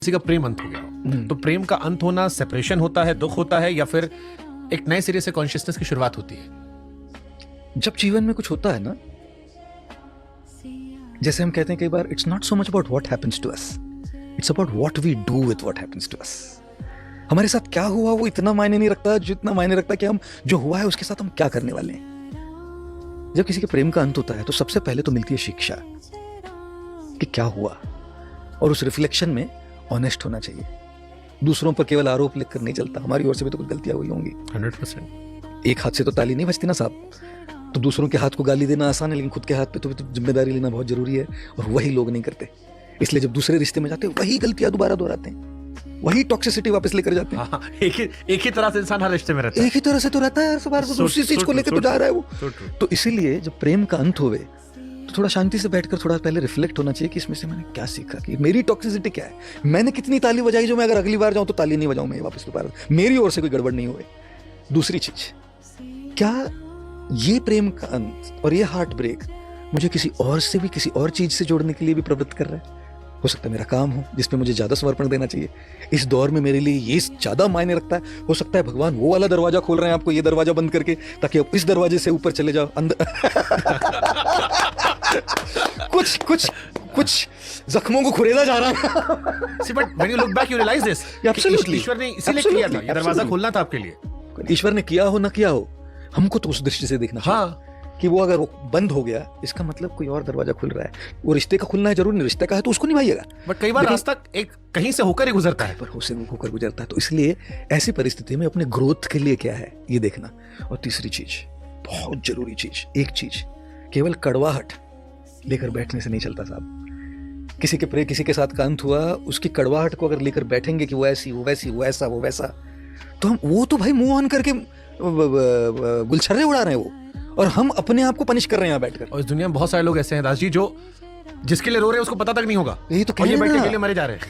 किसी का प्रेम अंत हो गया हो, तो प्रेम का अंत होना सेपरेशन होता है, दुख होता है, या फिर एक नए सिरे से कॉन्शियसनेस की शुरुआत होती है? जब जीवन में कुछ होता है ना, जैसे हम कहते हैं कई बार, it's not so much about what happens to us, it's about what we do with what happens to us. हमारे साथ क्या हुआ वो इतना मायने नहीं रखता जितना मायने रखता कि हम जो हुआ है उसके साथ हम क्या करने वाले हैं। जब किसी के प्रेम का अंत होता है तो सबसे पहले तो मिलती है शिक्षा कि क्या हुआ, और उस रिफ्लेक्शन में ऑनेस्ट होना चाहिए। दूसरों पर केवल आरोप लिखकर नहीं चलता, हमारी ओर से भी तो कुछ गलतियां हुई होंगी। 100%। एक हाथ से तो ताली नहीं बजती ना साहब। तो दूसरों के हाथ को गाली देना आसान है, लेकिन खुद के हाथ पे तो जिम्मेदारी लेना बहुत जरूरी है, और वही लोग नहीं करते। इसलिए जब दूसरे रिश्ते में जाते हैं वही गलतियां दोबारा दोहराते हैं, वही टॉक्सिसिटी वापस लेकर जाते हैं। हाँ, एक ही तरह से इंसान हर रिश्ते में रहता है। एक ही तरह से तो रहता है, हर बार तो उसी चीज को लेकर तो जा रहा है वो। तो इसीलिए जब प्रेम का अंत होवे तो थोड़ा शांति से बैठकर थोड़ा पहले रिफ्लेक्ट होना चाहिए कि इसमें से मैंने क्या सीखा, कि मेरी टॉक्सिसिटी क्या है, मैंने कितनी ताली बजाई जो मैं अगर अगली बार जाऊं तो ताली नहीं बजाऊं मैं वापस दोबारा, मेरी ओर से कोई गड़बड़ नहीं हुए। दूसरी चीज, क्या ये प्रेम का अंत और ये हार्ट ब्रेक मुझे किसी और से भी, किसी और चीज से जोड़ने के लिए भी प्रवृत्त कर रहा है? हो सकता है मेरा काम हो जिसमें मुझे ज्यादा समर्पण देना चाहिए, इस दौर में मेरे लिए ये ज्यादा मायने रखता है। हो सकता है भगवान वो वाला दरवाजा खोल रहे हैं आपको ये दरवाजा बंद करके, ताकि आप इस दरवाजे से ऊपर चले जाओ अंदर। कुछ कुछ कुछ जख्मों को खुरेदा जा रहा है। See, but when you look back, you realize this. Absolutely. ईश्वर ने इसीलिए किया था, ये दरवाजा खोलना था आपके लिए। ईश्वर ने किया हो ना किया हो, हमको तो उस दृष्टि से देखना चाहिए। हाँ, कि वो अगर वो बंद हो गया इसका मतलब कोई और दरवाजा खुल रहा है। वो रिश्ते का खुलना है जरूरी नहीं, रिश्ते का है तो उसको निभाइएगा। बट कई बार रास्ता एक कहीं से होकर ही गुजरता है। पर होकर गुजरता है, तो इसलिए ऐसी परिस्थिति में अपने ग्रोथ के लिए क्या है ये देखना। और तीसरी चीज, बहुत जरूरी चीज, एक चीज, केवल कड़वाहट लेकर बैठने से नहीं चलता साहब। किसी के साथ का अंत हुआ, उसकी कड़वाहट को अगर लेकर बैठेंगे कि वो ऐसी वो वैसी वो ऐसा वो वैसा, तो हम वो तो भाई मुंह ऑन करके गुलछर्रे उड़ा रहे हैं वो, और हम अपने आप को पनिश कर रहे हैं यहाँ बैठकर। और इस दुनिया में बहुत सारे लोग ऐसे हैं दास जी, जो जिसके लिए रो रहे हैं उसको पता तक नहीं होगा, यही तो और ये कहना बैठने है। के लिए मरे जा रहे हैं।